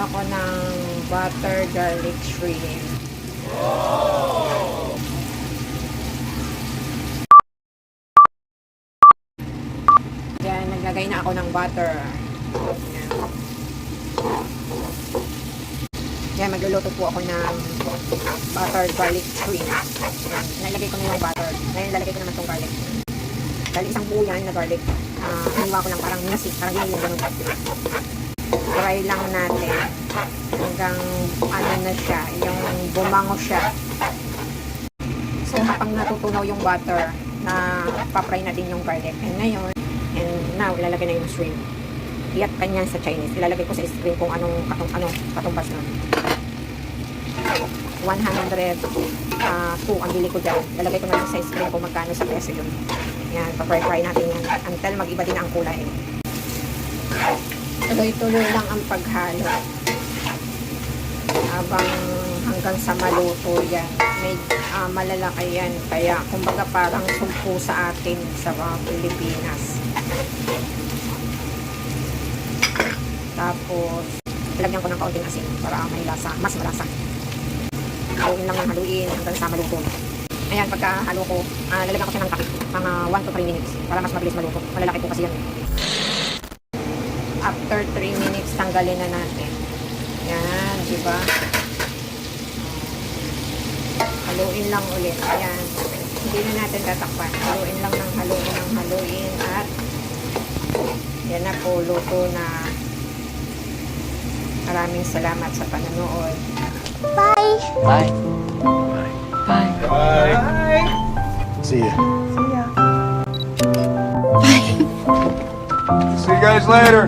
ako ng butter garlic shrimp. Yan, naglagay na ako ng butter. Yan. Yan, magluluto po ako ng butter garlic shrimp. Yan, nalagay ko na yung butter. Ngayon, lalagay ko naman itong garlic. Dahil isang buo yan na garlic. Hiniwa ko lang parang minasik, parang yun yung ganun. Try lang natin hanggang ano na siya, yung bumango siya. So, habang natutunaw yung butter, na papry na din yung garlic. And ngayon, and now, ilalagay na yung shrimp. Iyat kanyan sa Chinese. Ilalagay ko sa screen kung anong katumbas nun. 102 ang bili ko dyan. Ilalagay ko na lang sa screen kung magkano sa peso yun. Yan, papry natin yan until mag-iba din ang kulay. Tuloy-tuloy lang ang paghalo. Habang hanggang sa maluto yan. May malalaki yan. Kaya, kumbaga parang sumpo sa atin sa Pilipinas. Tapos, lagyan ko ng kaunting asin para may lasa, mas malasa. Haluin lang ng haluin hanggang sa maluto. Ayan, pagkahalo ko, lalagyan ko siya ng takip, mga 1 to 3 minutes para mas mabilis maluto. Malalaki po kasi yan. After 3 minutes, tanggalin na natin. Yan, diba? Haluin lang ulit. Ayan. Hindi na natin tatakpan. Haluin lang ng haluin at yan na po, luto na. Maraming salamat sa panonood. Bye! Bye. Bye. Bye. Bye! See ya. See ya! See you guys later.